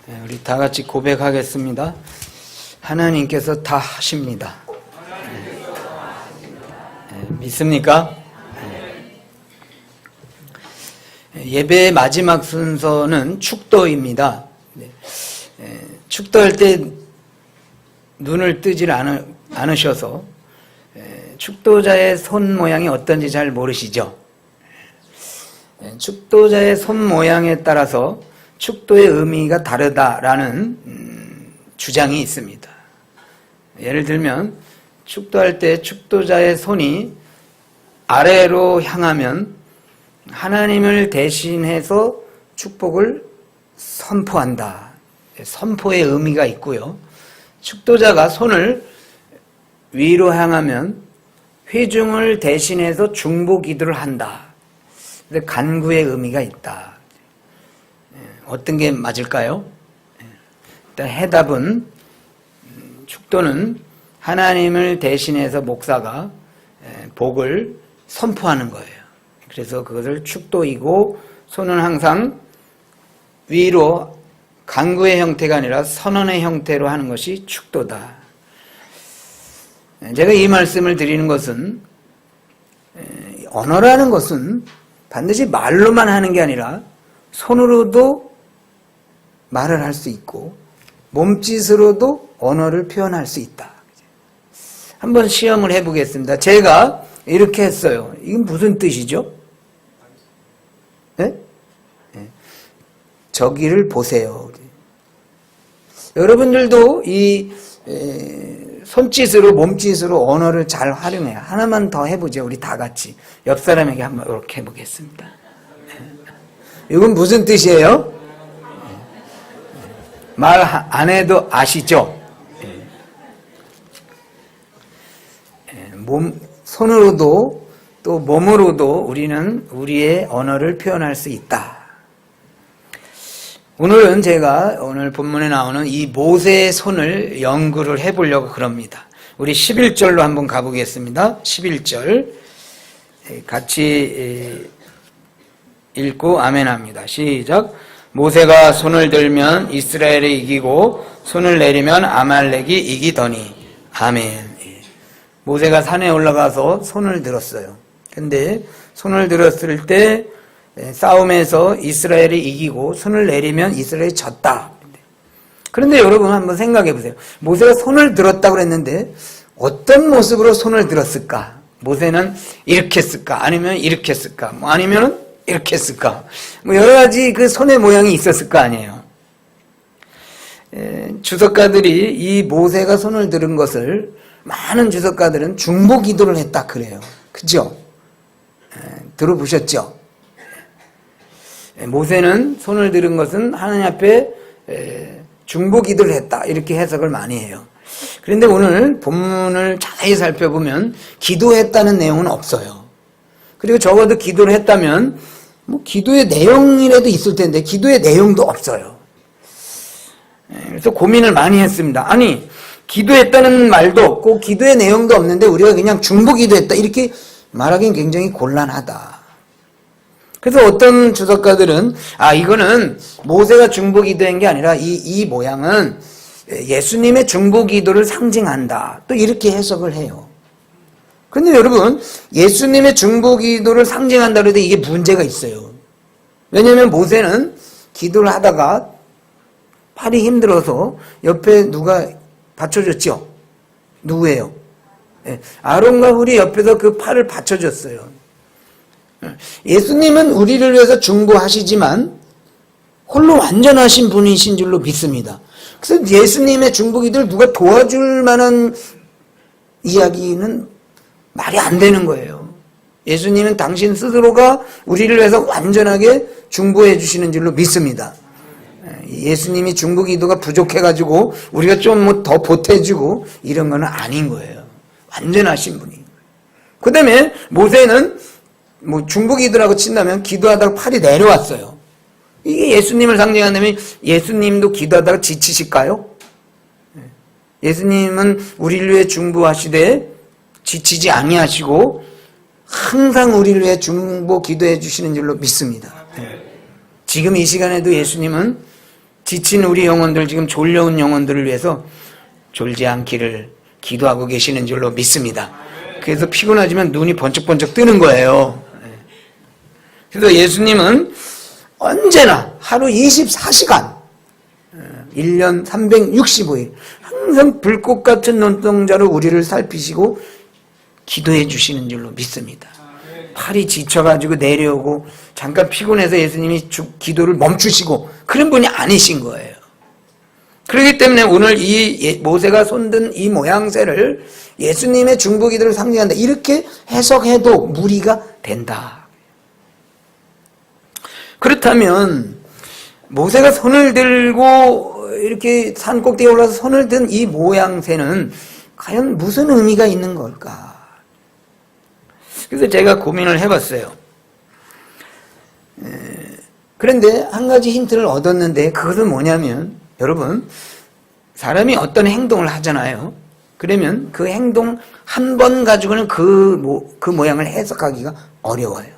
우리 다 같이 고백하겠습니다. 하나님께서 다 하십니다. 믿습니까? 예배의 마지막 순서는 축도입니다. 축도할 때 눈을 뜨질 않으셔서 축도자의 손 모양이 어떤지 잘 모르시죠? 축도자의 손 모양에 따라서 축도의 의미가 다르다라는 주장이 있습니다. 예를 들면 축도할 때 축도자의 손이 아래로 향하면 하나님을 대신해서 축복을 선포한다. 선포의 의미가 있고요. 축도자가 손을 위로 향하면 회중을 대신해서 중보 기도를 한다. 간구의 의미가 있다. 어떤 게 맞을까요? 일단 해답은 축도는 하나님을 대신해서 목사가 복을 선포하는 거예요. 그래서 그것을 축도이고, 손은 항상 위로 간구의 형태가 아니라 선언의 형태로 하는 것이 축도다. 제가 이 말씀을 드리는 것은, 언어라는 것은 반드시 말로만 하는 게 아니라 손으로도 말을 할 수 있고 몸짓으로도 언어를 표현할 수 있다. 한번 시험을 해보겠습니다. 제가 이렇게 했어요. 이건 무슨 뜻이죠? 네? 저기를 보세요. 여러분들도 이 손짓으로 몸짓으로 언어를 잘 활용해요. 하나만 더 해보죠. 우리 다 같이 옆 사람에게 한번 이렇게 해보겠습니다. 이건 무슨 뜻이에요? 말 안 해도 아시죠? 손으로도 또 몸으로도 우리는 우리의 언어를 표현할 수 있다. 오늘은 제가 오늘 본문에 나오는 이 모세의 손을 연구를 해보려고 그럽니다. 우리 11절로 한번 가보겠습니다. 11절 같이 읽고 아멘합니다. 시작. 모세가 손을 들면 이스라엘이 이기고 손을 내리면 아말렉이 이기더니. 아멘. 모세가 산에 올라가서 손을 들었어요. 근데 손을 들었을 때 싸움에서 이스라엘이 이기고 손을 내리면 이스라엘이 졌다. 그런데 여러분 한번 생각해 보세요. 모세가 손을 들었다고 그랬는데 어떤 모습으로 손을 들었을까? 모세는 이렇게 했을까? 아니면 이렇게 했을까? 아니면 이렇게 했을까? 여러 가지 그 손의 모양이 있었을 거 아니에요. 주석가들이 이 모세가 손을 들은 것을 많은 주석가들은 중보 기도를 했다 그래요. 그죠? 들어보셨죠? 모세는 손을 들은 것은 하나님 앞에 중보 기도를 했다 이렇게 해석을 많이 해요. 그런데 오늘 본문을 자세히 살펴보면 기도했다는 내용은 없어요. 그리고 적어도 기도를 했다면 기도의 내용이라도 있을 텐데 기도의 내용도 없어요. 그래서 고민을 많이 했습니다. 아니 기도했다는 말도 없고 기도의 내용도 없는데 우리가 그냥 중보 기도했다 이렇게 말하기는 굉장히 곤란하다. 그래서 어떤 주석가들은 이거는 모세가 중보 기도한 게 아니라 이 모양은 예수님의 중보 기도를 상징한다. 또 이렇게 해석을 해요. 그런데 여러분 예수님의 중보 기도를 상징한다 그래도 이게 문제가 있어요. 왜냐하면 모세는 기도를 하다가 팔이 힘들어서 옆에 누가 받쳐줬죠? 누구예요? 아론과 훌이 옆에서 그 팔을 받쳐줬어요. 예수님은 우리를 위해서 중보하시지만 홀로 완전하신 분이신 줄로 믿습니다. 그래서 예수님의 중보기도를 누가 도와줄 만한 이야기는 말이 안 되는 거예요. 예수님은 당신 스스로가 우리를 위해서 완전하게 중보해 주시는 줄로 믿습니다. 예수님이 중보기도가 부족해가지고 우리가 좀 더 보태주고 이런 건 아닌 거예요. 완전하신 분이. 그 다음에 모세는 중보기도라고 친다면 기도하다가 팔이 내려왔어요. 이게 예수님을 상징한다면 예수님도 기도하다가 지치실까요? 예수님은 우리를 위해 중보하시되 지치지 아니하시고 항상 우리를 위해 중보 기도해 주시는 줄로 믿습니다. 지금 이 시간에도 예수님은 지친 우리 영혼들, 지금 졸려온 영혼들을 위해서 졸지 않기를 기도하고 계시는 줄로 믿습니다. 그래서 피곤하지만 눈이 번쩍번쩍 뜨는 거예요. 그래서 예수님은 언제나 하루 24시간 1년 365일 항상 불꽃 같은 눈동자로 우리를 살피시고 기도해 주시는 줄로 믿습니다. 팔이 지쳐가지고 내려오고 잠깐 피곤해서 예수님이 기도를 멈추시고 그런 분이 아니신 거예요. 그렇기 때문에 오늘 이 모세가 손든 이 모양새를 예수님의 중보기도를 상징한다, 이렇게 해석해도 무리가 된다. 그렇다면 모세가 손을 들고 이렇게 산 꼭대기에 올라서 손을 든 이 모양새는 과연 무슨 의미가 있는 걸까? 그래서 제가 고민을 해봤어요. 그런데 한 가지 힌트를 얻었는데 그것은 뭐냐면, 여러분, 사람이 어떤 행동을 하잖아요. 그러면 그 행동 한 번 가지고는 그 모양을 해석하기가 어려워요.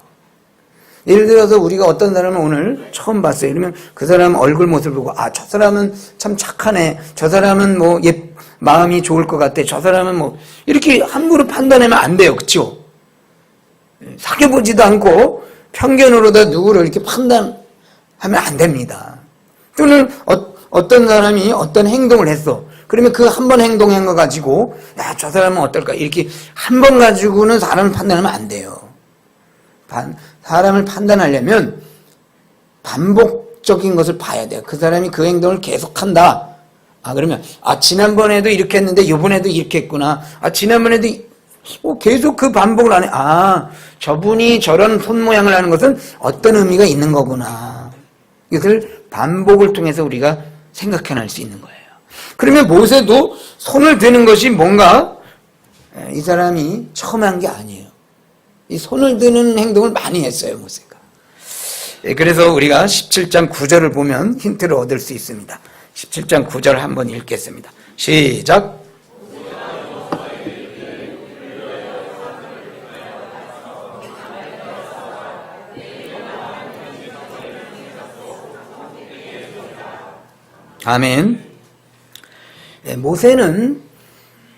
예를 들어서 우리가 어떤 사람을 오늘 처음 봤어요. 그러면 그 사람 얼굴 모습을 보고, 아, 저 사람은 참 착하네, 저 사람은 뭐 마음이 좋을 것 같아, 저 사람은 뭐, 이렇게 함부로 판단하면 안 돼요. 그렇죠? 사귀어보지도 않고 편견으로다 누구를 이렇게 판단하면 안 됩니다. 또는 어떤 사람이 어떤 행동을 했어. 그러면 그 한 번 행동한 거 가지고, 야, 저 사람은 어떨까, 이렇게 한 번 가지고는 사람을 판단하면 안 돼요. 사람을 판단하려면 반복적인 것을 봐야 돼요. 그 사람이 그 행동을 계속한다. 아, 그러면, 아, 지난번에도 이렇게 했는데 이번에도 이렇게 했구나. 아, 지난번에도 계속 그 반복을 안 해. 아, 저분이 저런 손 모양을 하는 것은 어떤 의미가 있는 거구나. 이것을 반복을 통해서 우리가 생각해낼 수 있는 거예요. 그러면 모세도 손을 드는 것이 뭔가, 이 사람이 처음 한 게 아니에요. 이 손을 드는 행동을 많이 했어요, 모세가. 그래서 우리가 17장 9절을 보면 힌트를 얻을 수 있습니다. 17장 9절 한번 읽겠습니다. 시작. 아멘. 모세는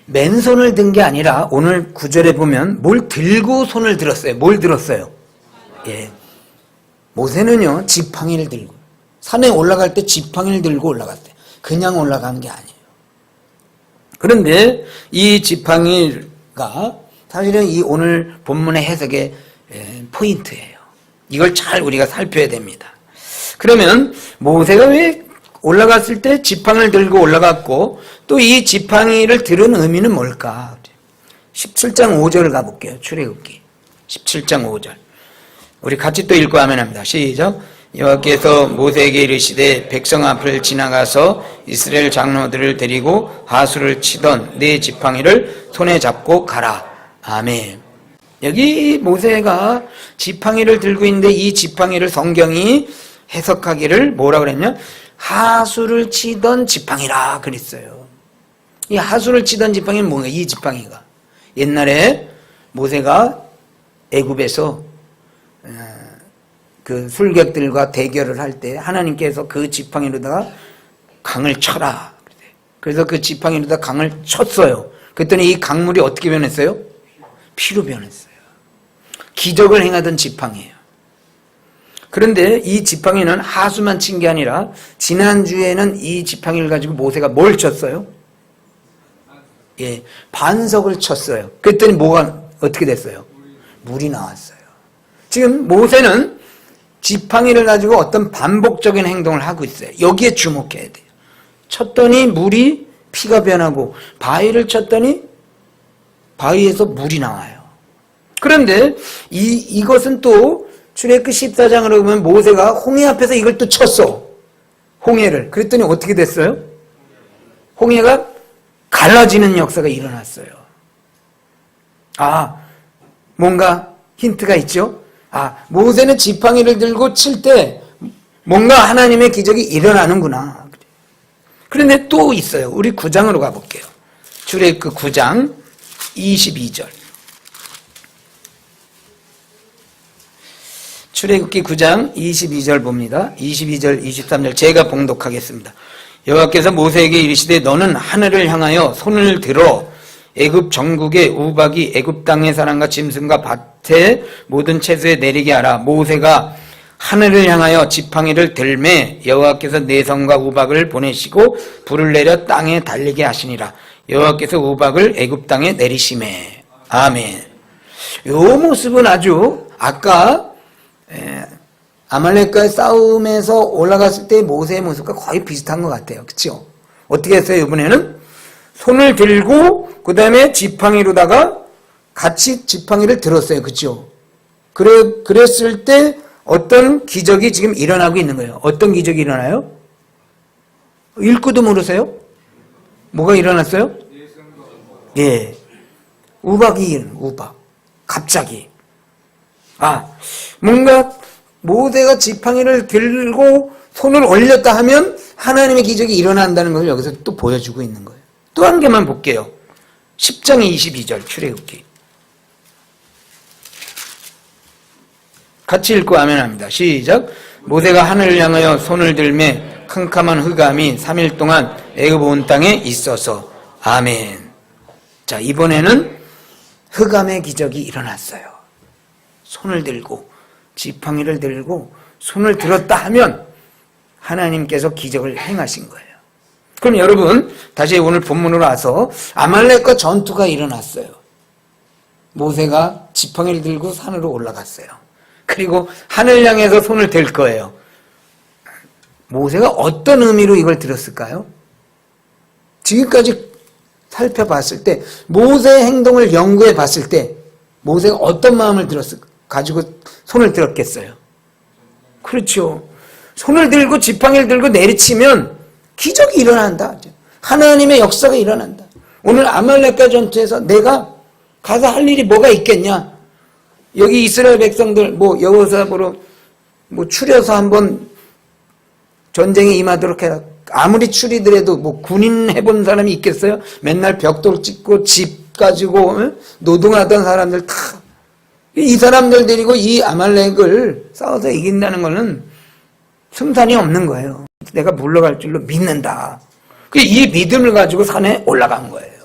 맨손을 든 게 아니라 오늘 9절에 보면 뭘 들고 손을 들었어요. 뭘 들었어요? 예. 모세는요, 지팡이를 들고, 산에 올라갈 때 지팡이를 들고 올라갔대요. 그냥 올라간 게 아니에요. 그런데 이 지팡이가 사실은 이 오늘 본문의 해석의 포인트예요. 이걸 잘 우리가 살펴야 됩니다. 그러면 모세가 왜 올라갔을 때 지팡이를 들고 올라갔고, 또 이 지팡이를 들은 의미는 뭘까? 17장 5절을 가볼게요. 출애굽기 17장 5절. 우리 같이 또 읽고 아멘 합니다. 시작. 여호와께서 모세에게 이르시되 백성 앞을 지나가서 이스라엘 장로들을 데리고 하수를 치던 네 지팡이를 손에 잡고 가라. 아멘. 여기 모세가 지팡이를 들고 있는데 이 지팡이를 성경이 해석하기를 뭐라 그랬냐? 하수를 치던 지팡이라 그랬어요. 이 하수를 치던 지팡이는 뭔가, 이 지팡이가 옛날에 모세가 애굽에서 그 술객들과 대결을 할 때 하나님께서 그 지팡이로다가 강을 쳐라. 그래서 그 지팡이로다 강을 쳤어요. 그랬더니 이 강물이 어떻게 변했어요? 피로 변했어요. 기적을 행하던 지팡이에요. 그런데 이 지팡이는 하수만 친 게 아니라 지난주에는 이 지팡이를 가지고 모세가 뭘 쳤어요? 예, 반석을 쳤어요. 그랬더니 뭐가 어떻게 됐어요? 물이 나왔어요. 지금 모세는 지팡이를 가지고 어떤 반복적인 행동을 하고 있어요. 여기에 주목해야 돼요. 쳤더니 물이 피가 변하고, 바위를 쳤더니 바위에서 물이 나와요. 그런데 이것은 또 출애굽기 14장으로 보면 모세가 홍해 앞에서 이걸 또 쳤어. 홍해를. 그랬더니 어떻게 됐어요? 홍해가 갈라지는 역사가 일어났어요. 아, 뭔가 힌트가 있죠? 아, 모세는 지팡이를 들고 칠 때 뭔가 하나님의 기적이 일어나는구나. 그런데 또 있어요. 우리 9장으로 가볼게요. 출애굽기 9장 22절. 출애굽기 9장 22절 봅니다. 22절 23절 제가 봉독하겠습니다. 여호와께서 모세에게 이르시되 너는 하늘을 향하여 손을 들어 애굽 전국의 우박이 애굽 땅의 사람과 짐승과 밭의 모든 채소에 내리게 하라. 모세가 하늘을 향하여 지팡이를 들매 여호와께서 내성과 우박을 보내시고 불을 내려 땅에 달리게 하시니라. 여호와께서 우박을 애굽 땅에 내리시매. 아멘. 이 모습은 아주 아까 아말렉과의 싸움에서 올라갔을 때 모세의 모습과 거의 비슷한 것 같아요. 그렇죠? 어떻게 했어요? 이번에는 손을 들고 그 다음에 지팡이로다가 같이 지팡이를 들었어요. 그렇죠? 그랬을 때 어떤 기적이 지금 일어나고 있는 거예요. 어떤 기적이 일어나요? 읽고도 모르세요? 뭐가 일어났어요? 예, 우박. 갑자기. 뭔가 모세가 지팡이를 들고 손을 올렸다 하면 하나님의 기적이 일어난다는 것을 여기서 또 보여주고 있는 거예요. 또 한 개만 볼게요. 10장 22절 출애굽기. 같이 읽고 아멘합니다. 시작. 모세가 하늘을 향하여 손을 들매 캄캄한 흑암이 3일 동안 애굽 온 땅에 있어서. 아멘. 자, 이번에는 흑암의 기적이 일어났어요. 손을 들고 지팡이를 들고 손을 들었다 하면 하나님께서 기적을 행하신 거예요. 그럼 여러분 다시 오늘 본문으로 와서 아말렉과 전투가 일어났어요. 모세가 지팡이를 들고 산으로 올라갔어요. 그리고 하늘 향해서 손을 들 거예요. 모세가 어떤 의미로 이걸 들었을까요? 지금까지 살펴봤을 때 모세의 행동을 연구해 봤을 때 모세가 어떤 마음을 가지고 손을 들었겠어요? 그렇죠. 손을 들고 지팡이를 들고 내리치면 기적이 일어난다. 하나님의 역사가 일어난다. 오늘 아말렉과 전투에서 내가 가서 할 일이 뭐가 있겠냐? 여기 이스라엘 백성들 여호수아 보러 추려서 한번 전쟁에 임하도록 해라. 아무리 추리더라도 군인 해본 사람이 있겠어요? 맨날 벽돌 찍고 집 가지고 노동하던 사람들 다 이 사람들 데리고 이 아말렉을 싸워서 이긴다는 것은 승산이 없는 거예요. 내가 물러갈 줄로 믿는다. 이 믿음을 가지고 산에 올라간 거예요.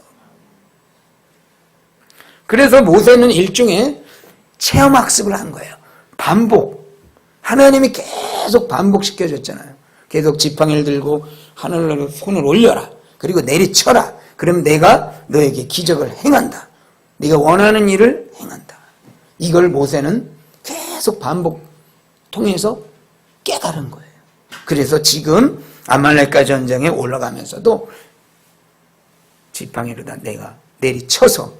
그래서 모세는 일종의 체험학습을 한 거예요. 반복. 하나님이 계속 반복시켜줬잖아요. 계속 지팡이를 들고 하늘로 손을 올려라. 그리고 내리쳐라. 그럼 내가 너에게 기적을 행한다. 네가 원하는 일을 행한다. 이걸 모세는 계속 반복 통해서 깨달은 거예요. 그래서 지금 아말렉과 전쟁에 올라가면서도 지팡이로다 내가 내리쳐서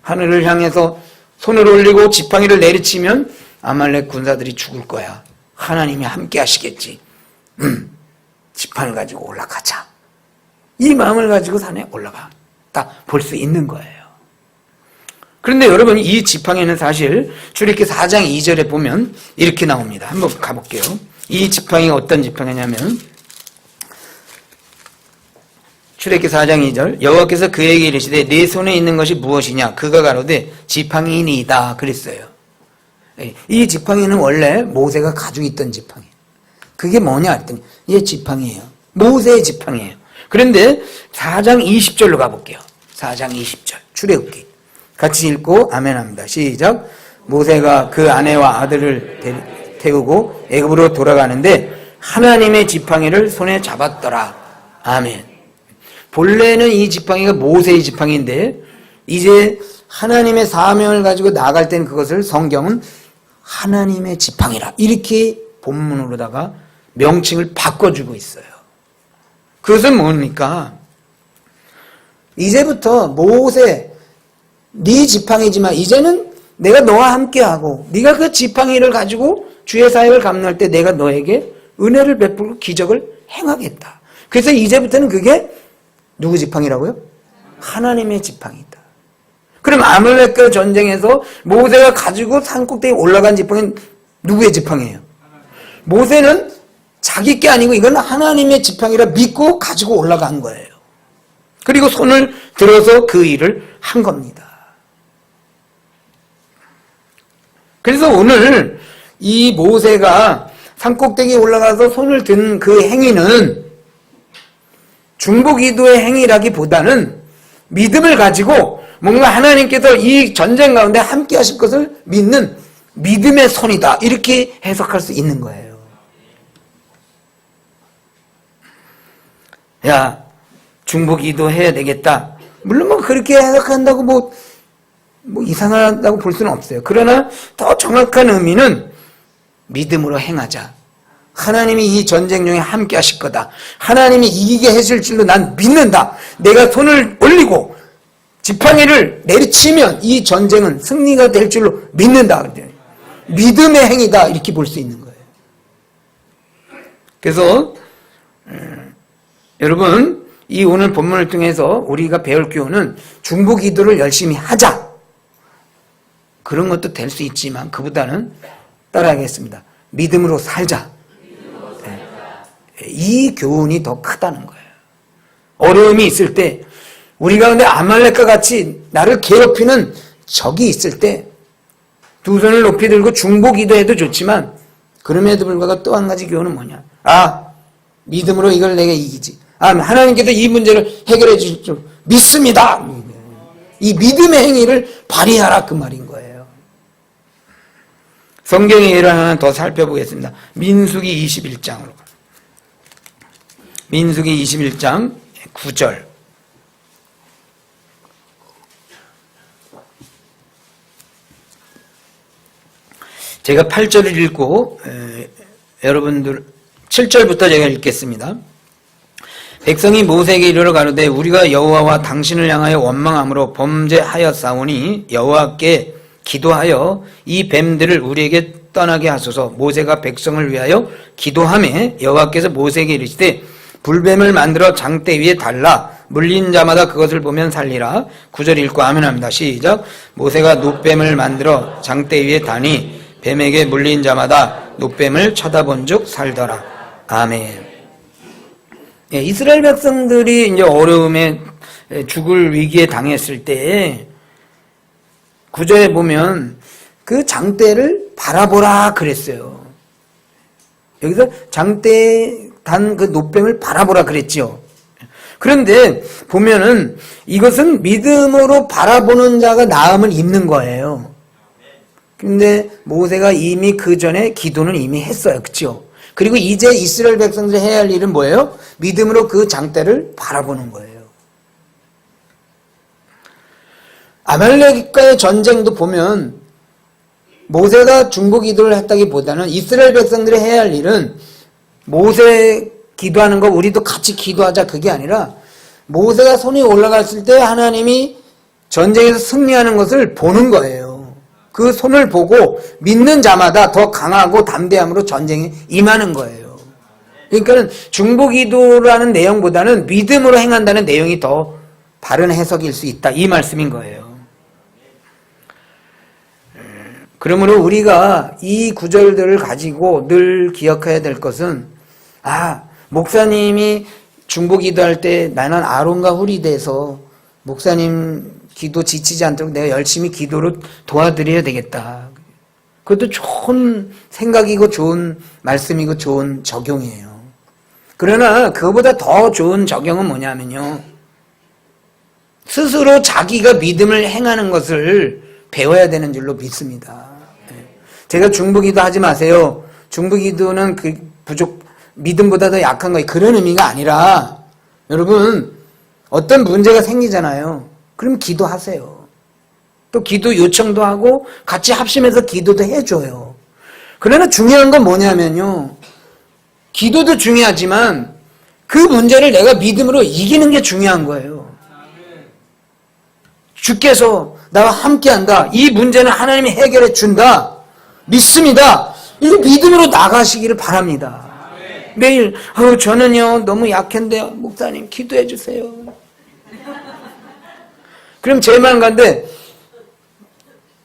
하늘을 향해서 손을 올리고 지팡이를 내리치면 아말렉 군사들이 죽을 거야. 하나님이 함께 하시겠지. 지팡이를 가지고 올라가자. 이 마음을 가지고 산에 올라갔다 볼 수 있는 거예요. 그런데 여러분 이 지팡이는 사실 출애굽기 4장 2절에 보면 이렇게 나옵니다. 한번 가볼게요. 이 지팡이가 어떤 지팡이냐면 출애굽기 4장 2절 여호와께서 그에게 이르시되 내 손에 있는 것이 무엇이냐 그가 가로되 지팡이니이다 그랬어요. 이 지팡이는 원래 모세가 가지고 있던 지팡이. 그게 뭐냐 했더니 이게 지팡이에요. 모세의 지팡이에요. 그런데 4장 20절로 가볼게요. 4장 20절 출애굽기 같이 읽고 아멘합니다. 시작. 모세가 그 아내와 아들을 태우고 애굽으로 돌아가는데 하나님의 지팡이를 손에 잡았더라. 아멘. 본래는 이 지팡이가 모세의 지팡이인데 이제 하나님의 사명을 가지고 나아갈 때는 그것을 성경은 하나님의 지팡이라 이렇게 본문으로다가 명칭을 바꿔주고 있어요. 그것은 뭡니까? 이제부터 모세 네 지팡이지만 이제는 내가 너와 함께하고 네가 그 지팡이를 가지고 주의 사역을 감당할 때 내가 너에게 은혜를 베풀고 기적을 행하겠다. 그래서 이제부터는 그게 누구 지팡이라고요? 하나님의 지팡이다. 그럼 아말렉과 전쟁에서 모세가 가지고 산꼭대기에 올라간 지팡이는 누구의 지팡이에요? 모세는 자기 게 아니고 이건 하나님의 지팡이라 믿고 가지고 올라간 거예요. 그리고 손을 들어서 그 일을 한 겁니다. 그래서 오늘 이 모세가 산꼭대기에 올라가서 손을 든 그 행위는 중보기도의 행위라기보다는 믿음을 가지고 뭔가 하나님께서 이 전쟁 가운데 함께 하실 것을 믿는 믿음의 손이다, 이렇게 해석할 수 있는 거예요. 야, 중보기도 해야 되겠다. 물론 뭐 그렇게 해석한다고 뭐 이상하다고 볼 수는 없어요. 그러나 더 정확한 의미는 믿음으로 행하자. 하나님이 이 전쟁 중에 함께 하실 거다. 하나님이 이기게 하실 줄로 난 믿는다. 내가 손을 올리고 지팡이를 내리치면 이 전쟁은 승리가 될 줄로 믿는다. 믿음의 행위다, 이렇게 볼 수 있는 거예요. 그래서 여러분, 이 오늘 본문을 통해서 우리가 배울 교훈은 중보기도를 열심히 하자, 그런 것도 될 수 있지만 그보다는 따라하겠습니다. 믿음으로 살자. 이 교훈이 더 크다는 거예요. 어려움이 있을 때, 우리 가운데 아말렉과 같이 나를 괴롭히는 적이 있을 때 두 손을 높이 들고 중보기도해도 좋지만, 그럼에도 불구하고 또 한 가지 교훈은 뭐냐? 믿음으로 이걸 내가 이기지. 하나님께서 이 문제를 해결해 주실 줄 믿습니다. 이 믿음의 행위를 발휘하라, 그 말인 거예요. 성경의 예를 하나 더 살펴보겠습니다. 민수기 21장으로. 민수기 21장 9절. 제가 8절을 읽고 여러분들 7절부터 제가 읽겠습니다. 백성이 모세에게 이르러 가로되 우리가 여호와와 당신을 향하여 원망함으로 범죄하였사오니 여호와께 기도하여 이 뱀들을 우리에게 떠나게 하소서. 모세가 백성을 위하여 기도하매 여호와께서 모세에게 이르시되 불뱀을 만들어 장대 위에 달라 물린 자마다 그것을 보면 살리라. 9절 읽고 아멘합니다. 시작. 모세가 놋뱀을 만들어 장대 위에 다니 뱀에게 물린 자마다 놋뱀을 쳐다본 즉 살더라. 아멘. 예, 이스라엘 백성들이 이제 어려움에 죽을 위기에 당했을 때 9절에 보면 그 장대를 바라보라 그랬어요. 여기서 장대에 단 그 놋뱀을 바라보라 그랬죠. 그런데 보면은 이것은 믿음으로 바라보는 자가 나음을 입는 거예요. 근데 모세가 이미 그 전에 기도는 이미 했어요. 그렇죠? 그리고 이제 이스라엘 백성들이 해야 할 일은 뭐예요? 믿음으로 그 장대를 바라보는 거예요. 아말렉과의 전쟁도 보면 모세가 중보기도를 했다기보다는 이스라엘 백성들이 해야 할 일은 모세 기도하는 거 우리도 같이 기도하자, 그게 아니라 모세가 손이 올라갔을 때 하나님이 전쟁에서 승리하는 것을 보는 거예요. 그 손을 보고 믿는 자마다 더 강하고 담대함으로 전쟁에 임하는 거예요. 그러니까 중보기도라는 내용보다는 믿음으로 행한다는 내용이 더 바른 해석일 수 있다, 이 말씀인 거예요. 그러므로 우리가 이 구절들을 가지고 늘 기억해야 될 것은, 목사님이 중보기도할 때 나는 아론과 훌이 돼서 목사님 기도 지치지 않도록 내가 열심히 기도로 도와드려야 되겠다. 그것도 좋은 생각이고 좋은 말씀이고 좋은 적용이에요. 그러나 그거보다 더 좋은 적용은 뭐냐면요, 스스로 자기가 믿음을 행하는 것을 배워야 되는 줄로 믿습니다. 제가 중보기도 하지 마세요, 중보기도는 그 믿음보다 더 약한 거예요, 그런 의미가 아니라, 여러분 어떤 문제가 생기잖아요. 그럼 기도하세요. 또 기도 요청도 하고 같이 합심해서 기도도 해줘요. 그러나 중요한 건 뭐냐면요, 기도도 중요하지만 그 문제를 내가 믿음으로 이기는 게 중요한 거예요. 주께서 나와 함께한다, 이 문제는 하나님이 해결해 준다, 믿습니다, 이거 믿음으로 나가시기를 바랍니다. 매일 저는요 너무 약한데요, 목사님 기도해 주세요. 그럼 제 마음 가운데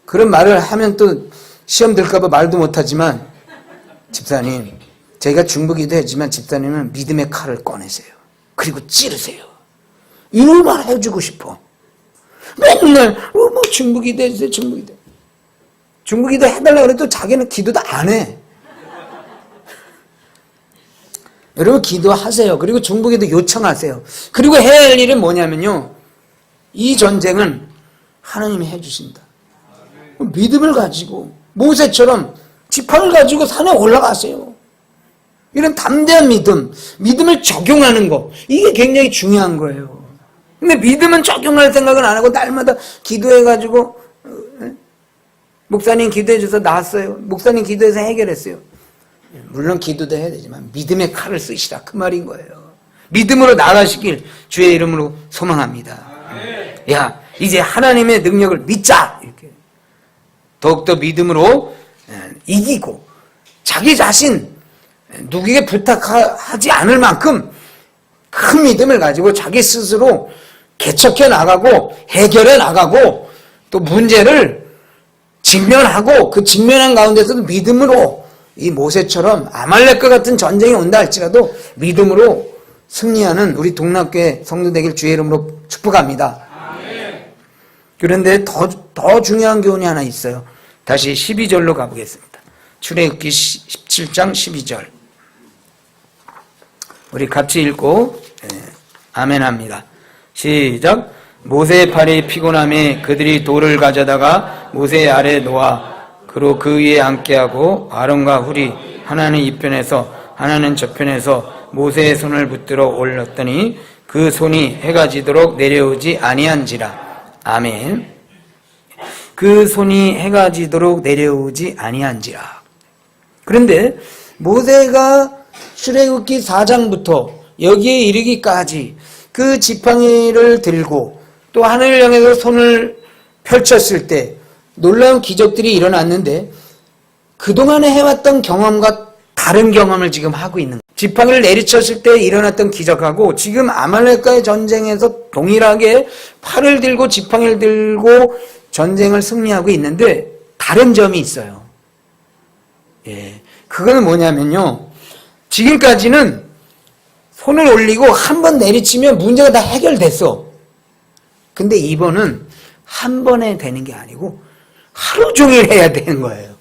그런 말을 하면 또 시험 들까봐 말도 못하지만, 집사님 제가 중보기도 했지만 집사님은 믿음의 칼을 꺼내세요. 그리고 찌르세요. 이런 말 해주고 싶어. 맨날 뭐 중보기도 해주세요, 중보기도. 중보기도 해달라고 그래도 자기는 기도도 안 해. 여러분 기도하세요. 그리고 중보기도 요청하세요. 그리고 해야 할 일은 뭐냐면요, 이 전쟁은 하나님이 해주신다. 믿음을 가지고 모세처럼 지팡이를 가지고 산에 올라가세요. 이런 담대한 믿음을 적용하는 거, 이게 굉장히 중요한 거예요. 근데 믿음은 적용할 생각은 안 하고 날마다 기도해가지고 목사님 기도해 줘서 나았어요. 목사님 기도해서 해결했어요. 물론 기도도 해야 되지만 믿음의 칼을 쓰시라, 그 말인 거예요. 믿음으로 나가시길 주의 이름으로 소망합니다. 야, 이제 하나님의 능력을 믿자. 이렇게 더욱더 믿음으로 이기고 자기 자신 누구에게 부탁하지 않을 만큼 큰 믿음을 가지고 자기 스스로 개척해 나가고 해결해 나가고 또 문제를 직면하고 그 직면한 가운데서도 믿음으로 이 모세처럼 아말렉과 같은 전쟁이 온다 할지라도 믿음으로 승리하는 우리 동락교회 성도 되길 주의 이름으로 축복합니다. 아멘. 그런데 더 중요한 교훈이 하나 있어요. 다시 12절로 가보겠습니다. 출애굽기 17장 12절. 우리 같이 읽고 아멘 합니다. 시작. 모세의 팔이 피곤함에 그들이 돌을 가져다가 모세의 아래에 놓아 그로 그 위에 앉게 하고 아론과 훌이 하나는 이편에서 하나는 저편에서 모세의 손을 붙들어 올렸더니 그 손이 해가 지도록 내려오지 아니한지라. 아멘. 그 손이 해가 지도록 내려오지 아니한지라. 그런데 모세가 출애굽기 4장부터 여기에 이르기까지 그 지팡이를 들고 또 하늘을 향해서 손을 펼쳤을 때 놀라운 기적들이 일어났는데 그동안에 해왔던 경험과 다른 경험을 지금 하고 있는 거예요. 지팡이를 내리쳤을 때 일어났던 기적하고 지금 아말렉과의 전쟁에서 동일하게 팔을 들고 지팡이를 들고 전쟁을 승리하고 있는데 다른 점이 있어요. 그거는 뭐냐면요, 지금까지는 손을 올리고 한 번 내리치면 문제가 다 해결됐어. 근데 이번은 한 번에 되는 게 아니고 하루 종일 해야 되는 거예요.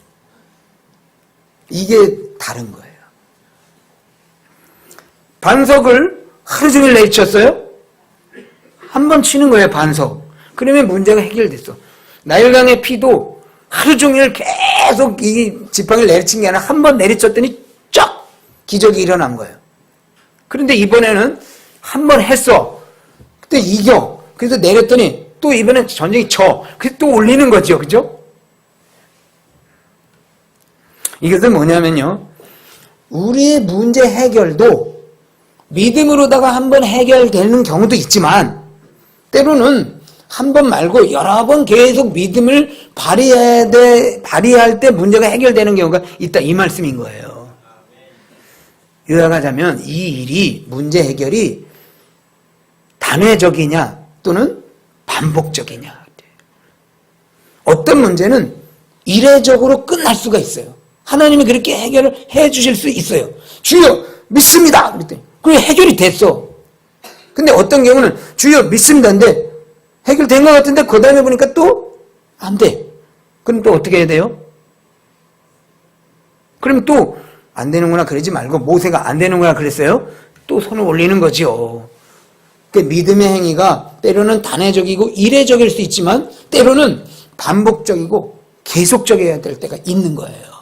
이게 다른 거예요. 반석을 하루 종일 내리쳤어요? 한 번 치는 거예요, 반석. 그러면 문제가 해결됐어. 나일강의 피도 하루 종일 계속 이 지팡이를 내리친 게 아니라 한 번 내리쳤더니 쫙 기적이 일어난 거예요. 그런데 이번에는 한 번 했어. 그때 이겨. 그래서 내렸더니 또 이번엔 전쟁이 져. 그래서 또 올리는 거죠. 그죠? 이것은 뭐냐면요, 우리의 문제 해결도 믿음으로다가 한 번 해결되는 경우도 있지만 때로는 한 번 말고 여러 번 계속 믿음을 발휘할 때 문제가 해결되는 경우가 있다, 이 말씀인 거예요. 요약하자면 이 일이, 문제 해결이 단회적이냐 또는 반복적이냐. 어떤 문제는 이례적으로 끝날 수가 있어요. 하나님이 그렇게 해결을 해 주실 수 있어요. 주여 믿습니다 그랬더니 그게 해결이 됐어. 근데 어떤 경우는 주여 믿습니다인데 해결된 것 같은데 그 다음에 보니까 또 안 돼. 그럼 또 어떻게 해야 돼요? 그럼 또 안 되는구나 그러지 말고 모세가 안 되는구나 그랬어요? 또 손을 올리는 거죠. 그 믿음의 행위가 때로는 단회적이고 이례적일 수 있지만 때로는 반복적이고 계속적이어야 될 때가 있는 거예요.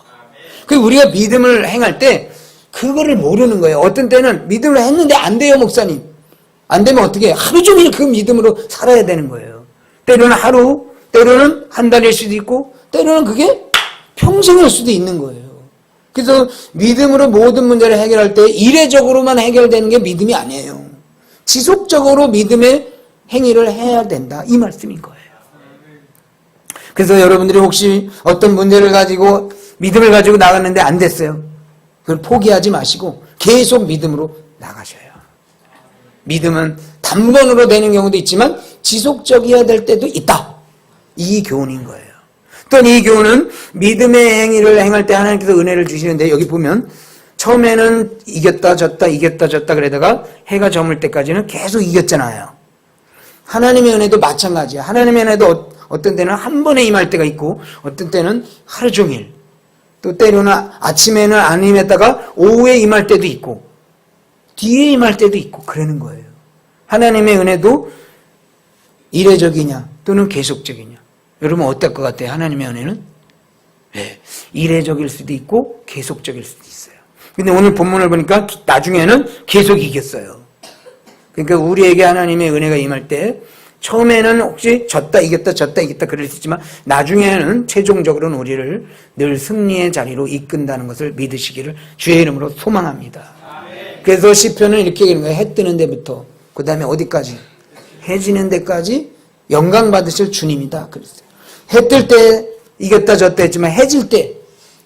그 우리가 믿음을 행할 때 그거를 모르는 거예요. 어떤 때는 믿음을 했는데 안 돼요, 목사님. 안 되면 어떻게 해요? 하루 종일 그 믿음으로 살아야 되는 거예요. 때로는 하루, 때로는 한 달일 수도 있고 때로는 그게 평생일 수도 있는 거예요. 그래서 믿음으로 모든 문제를 해결할 때 이례적으로만 해결되는 게 믿음이 아니에요. 지속적으로 믿음의 행위를 해야 된다, 이 말씀인 거예요. 그래서 여러분들이 혹시 어떤 문제를 가지고 믿음을 가지고 나갔는데 안 됐어요. 그걸 포기하지 마시고 계속 믿음으로 나가셔요. 믿음은 단번으로 되는 경우도 있지만 지속적이어야 될 때도 있다, 이 교훈인 거예요. 또 이 교훈은 믿음의 행위를 행할 때 하나님께서 은혜를 주시는데 여기 보면 처음에는 이겼다 졌다 이겼다 졌다 그러다가 해가 저물 때까지는 계속 이겼잖아요. 하나님의 은혜도 마찬가지야. 하나님의 은혜도 어떤 때는 한 번에 임할 때가 있고 어떤 때는 하루 종일, 또 때로는 아침에는 안 임했다가 오후에 임할 때도 있고 뒤에 임할 때도 있고 그러는 거예요. 하나님의 은혜도 이례적이냐 또는 계속적이냐. 여러분 어떨 것 같아요? 하나님의 은혜는? 네, 이례적일 수도 있고 계속적일 수도 있어요. 근데 오늘 본문을 보니까 나중에는 계속 이겼어요. 그러니까 우리에게 하나님의 은혜가 임할 때 처음에는 혹시 졌다 이겼다 그럴 수 있지만 나중에는 최종적으로는 우리를 늘 승리의 자리로 이끈다는 것을 믿으시기를 주의 이름으로 소망합니다. 그래서 시편은 이렇게 얘기하는 거예요. 해 뜨는 데부터 그 다음에 어디까지? 해 지는 데까지 영광 받으실 주님이다 그랬어요. 해 뜰 때 이겼다 졌다 했지만 해 질 때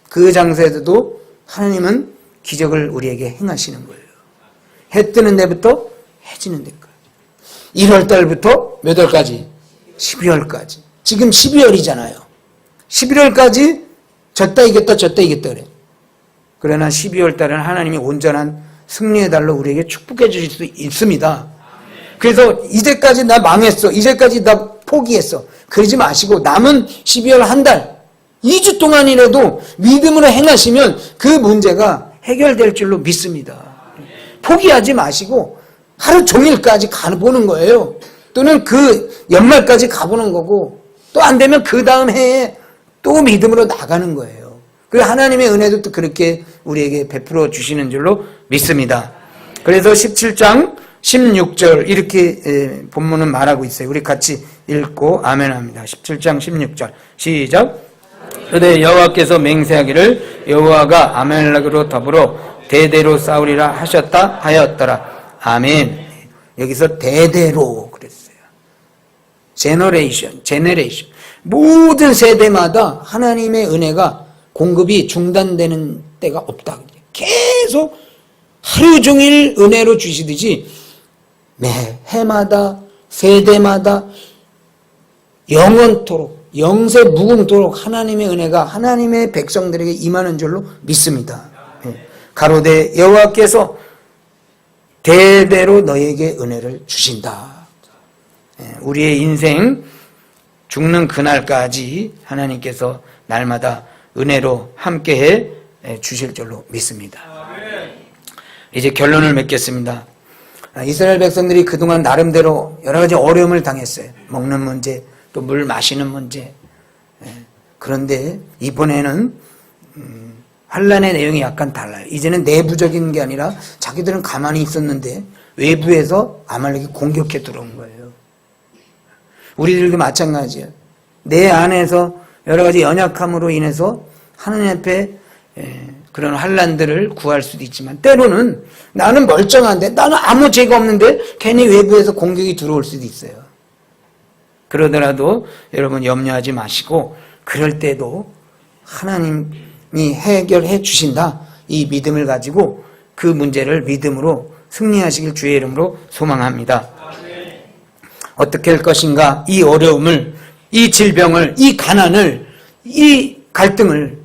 그 장소에서도 하나님은 기적을 우리에게 행하시는 거예요. 해 뜨는 데부터 해 지는 데까지. 1월 달부터 몇 월까지? 12월까지. 지금 12월이잖아요. 11월까지 졌다 이겼다 그래. 그러나 12월 달은 하나님이 온전한 승리의 달로 우리에게 축복해 주실 수 있습니다. 그래서 이제까지 나 망했어. 이제까지 나 포기했어. 그러지 마시고 남은 12월 한 달, 2주 동안이라도 믿음으로 행하시면 그 문제가 해결될 줄로 믿습니다. 포기하지 마시고 하루 종일까지 가보는 거예요. 또는 그 연말까지 가보는 거고 또 안 되면 그 다음 해에 또 믿음으로 나가는 거예요. 그 하나님의 은혜도 또 그렇게 우리에게 베풀어 주시는 줄로 믿습니다. 그래서 17장 16절 이렇게 본문은 말하고 있어요. 우리 같이 읽고 아멘합니다. 17장 16절 시작. 그때 여호와께서 맹세하기를 여호와가 아말렉으로 더불어 대대로 싸우리라 하셨다 하였더라. 아멘. 여기서 대대로 그랬어요. 제너레이션. 모든 세대마다 하나님의 은혜가 공급이 중단되는 때가 없다. 계속 하루 종일 은혜로 주시듯이 매 해마다 세대마다 영원토록 영세 무궁토록 하나님의 은혜가 하나님의 백성들에게 임하는 줄로 믿습니다. 가로되 여호와께서 대대로 너에게 은혜를 주신다. 우리의 인생 죽는 그날까지 하나님께서 날마다 은혜로 함께해 주실 줄로 믿습니다. 이제 결론을 맺겠습니다. 이스라엘 백성들이 그동안 나름대로 여러 가지 어려움을 당했어요. 먹는 문제, 또 물 마시는 문제. 그런데 이번에는 환란의 내용이 약간 달라요. 이제는 내부적인 게 아니라 자기들은 가만히 있었는데 외부에서 아말렉이 공격해 들어온 거예요. 우리들도 마찬가지예요. 내 안에서 여러 가지 연약함으로 인해서 하나님 앞에 그런 환란들을 구할 수도 있지만 때로는 나는 멀쩡한데 나는 아무 죄가 없는데 괜히 외부에서 공격이 들어올 수도 있어요. 그러더라도 여러분 염려하지 마시고 그럴 때도 하나님이 해결해 주신다. 이 믿음을 가지고 그 문제를 믿음으로 승리하시길 주의 이름으로 소망합니다. 어떻게 할 것인가? 이 어려움을, 이 질병을, 이 가난을, 이 갈등을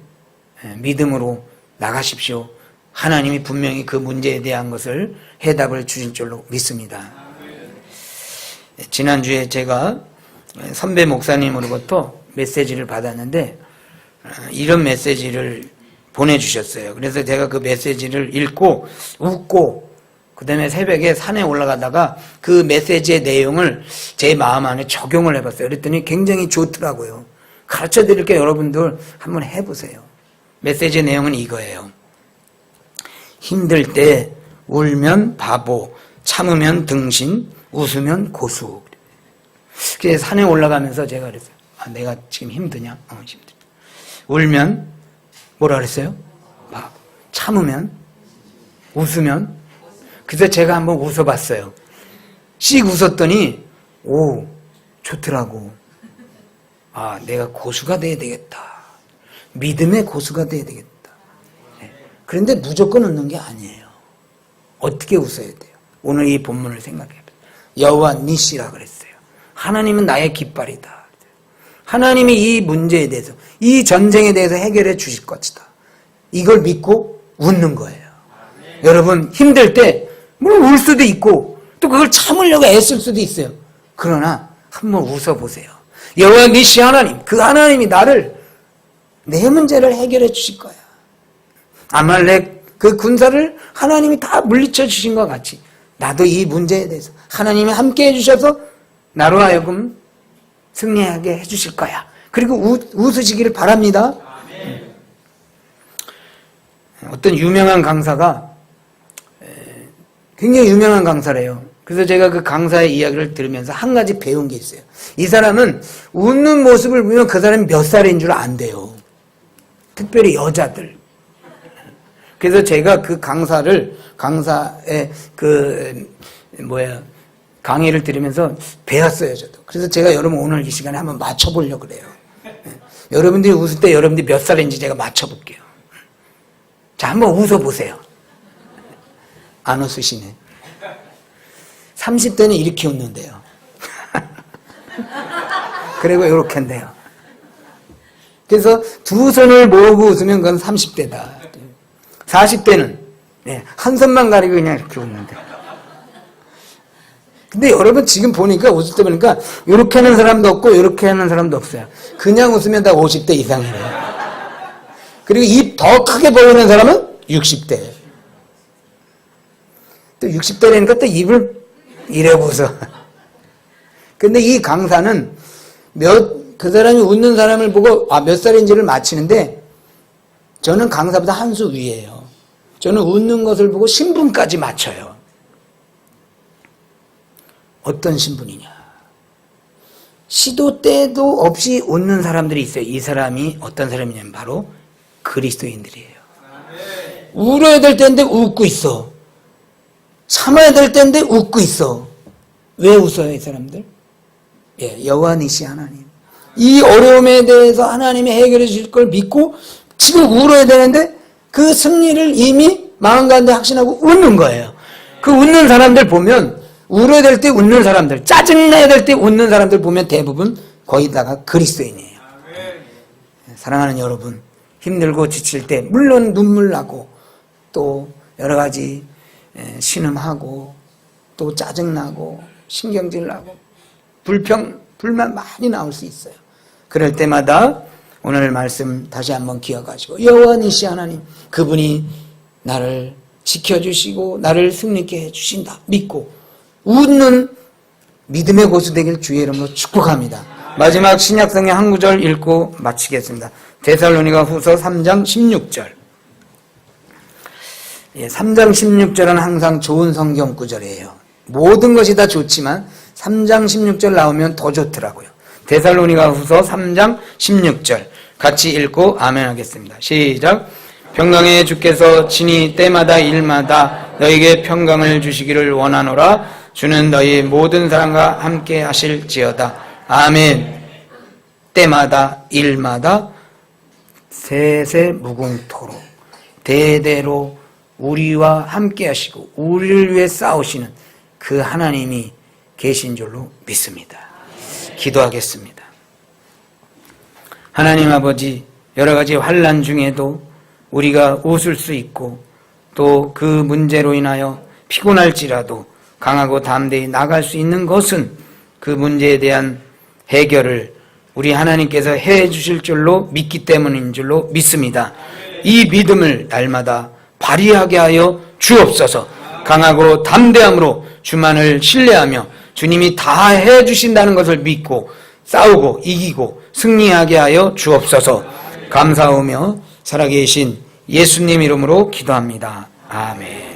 믿음으로 나가십시오. 하나님이 분명히 그 문제에 대한 것을 해답을 주신 줄로 믿습니다. 지난주에 제가 선배 목사님으로부터 메시지를 받았는데 이런 메시지를 보내주셨어요. 그래서 제가 그 메시지를 읽고 웃고 그 다음에 새벽에 산에 올라가다가 그 메시지의 내용을 제 마음 안에 적용을 해봤어요. 그랬더니 굉장히 좋더라고요. 가르쳐 드릴게 여러분들 한번 해보세요. 메시지의 내용은 이거예요. 힘들 때 울면 바보, 참으면 등신, 웃으면 고수. 그래서 산에 올라가면서 제가 그랬어요. 내가 지금 힘드냐? 힘들다. 울면 뭐라 그랬어요? 바보. 참으면, 웃으면. 그래서 제가 한번 웃어봤어요. 씩 웃었더니 오, 좋더라고. 내가 고수가 돼야 되겠다. 믿음의 고수가 돼야 되겠다. 그런데 무조건 웃는 게 아니에요. 어떻게 웃어야 돼요? 오늘 이 본문을 생각해봐요. 여호와 니시라 그랬어요. 하나님은 나의 깃발이다. 하나님이 이 문제에 대해서, 이 전쟁에 대해서 해결해 주실 것이다. 이걸 믿고 웃는 거예요. 여러분 힘들 때 물론 울 수도 있고 또 그걸 참으려고 애쓸 수도 있어요. 그러나 한번 웃어보세요. 여호와 니시 하나님, 그 하나님이 내 문제를 해결해 주실 거야. 아말렉 그 군사를 하나님이 다 물리쳐 주신 것 같이 나도 이 문제에 대해서 하나님이 함께 해주셔서 나로 하여금 승리하게 해주실 거야. 그리고 웃으시기를 바랍니다. 어떤 유명한 강사가 굉장히 유명한 강사래요. 그래서 제가 그 강사의 이야기를 들으면서 한 가지 배운 게 있어요. 이 사람은 웃는 모습을 보면 그 사람이 몇 살인 줄 안 돼요. 특별히 여자들. 그래서 제가 그 강사의 강의를 들으면서 배웠어요, 저도. 그래서 제가 여러분 오늘 이 시간에 한번 맞춰보려고 그래요. 여러분들이 웃을 때 여러분들이 몇 살인지 제가 맞춰볼게요. 자, 한번 웃어보세요. 안 웃으시네. 30대는 이렇게 웃는데요. 그리고 이렇게 한대요. 그래서 두 손을 모으고 웃으면 그건 30대다. 40대는 한 손만 가리고 그냥 이렇게 웃는데. 근데 여러분 지금 보니까 웃을 때 보니까 이렇게 하는 사람도 없고 이렇게 하는 사람도 없어요. 그냥 웃으면 다 50대 이상이에요. 그리고 입 더 크게 벌리는 사람은 60대. 또 60대라니까 또 입을 이래 웃어. 근데 이 강사는 그 사람이 웃는 사람을 보고 몇 살인지를 맞히는데 저는 강사보다 한 수 위에요. 저는 웃는 것을 보고 신분까지 맞춰요. 어떤 신분이냐. 시도 때도 없이 웃는 사람들이 있어요. 이 사람이 어떤 사람이냐면 바로 그리스도인들이에요. 울어야 될 때인데 웃고 있어. 참아야 될 때인데 웃고 있어. 왜 웃어요, 이 사람들? 여호와 니시 하나님. 이 어려움에 대해서 하나님이 해결해 주실 걸 믿고 지금 울어야 되는데 그 승리를 이미 마음 가운데 확신하고 웃는 거예요. 그 웃는 사람들 보면 울어야 될 때 웃는 사람들, 짜증내야 될 때 웃는 사람들 보면 대부분 거의 다가 그리스도인이에요. 사랑하는 여러분, 힘들고 지칠 때 물론 눈물 나고 또 여러 가지 신음하고 또 짜증나고 신경질 나고 불만 많이 나올 수 있어요. 그럴 때마다 오늘 말씀 다시 한번 기억하시고 여호와 니시 하나님, 그분이 나를 지켜주시고 나를 승리케 해주신다 믿고 웃는 믿음의 고수 되길 주의 이름으로 축복합니다. 마지막 신약성경 한 구절 읽고 마치겠습니다. 데살로니가 후서 3장 16절. 3장 16절은 항상 좋은 성경 구절이에요. 모든 것이 다 좋지만 3장 16절 나오면 더 좋더라고요. 데살로니가 후서 3장 16절 같이 읽고 아멘 하겠습니다. 시작. 평강의 주께서 친히 때마다 일마다 너에게 평강을 주시기를 원하노라. 주는 너희 모든 사람과 함께 하실지어다. 아멘. 때마다 일마다 세세 무궁토록 대대로 우리와 함께 하시고 우리를 위해 싸우시는 그 하나님이 계신 줄로 믿습니다. 기도하겠습니다. 하나님 아버지, 여러 가지 환난 중에도 우리가 웃을 수 있고 또 그 문제로 인하여 피곤할지라도 강하고 담대히 나갈 수 있는 것은 그 문제에 대한 해결을 우리 하나님께서 해 주실 줄로 믿기 때문인 줄로 믿습니다. 이 믿음을 날마다 발휘하게 하여 주옵소서. 강하고 담대함으로 주만을 신뢰하며 주님이 다 해 주신다는 것을 믿고 싸우고 이기고 승리하게 하여 주옵소서. 감사하며 살아계신 예수님 이름으로 기도합니다. 아멘.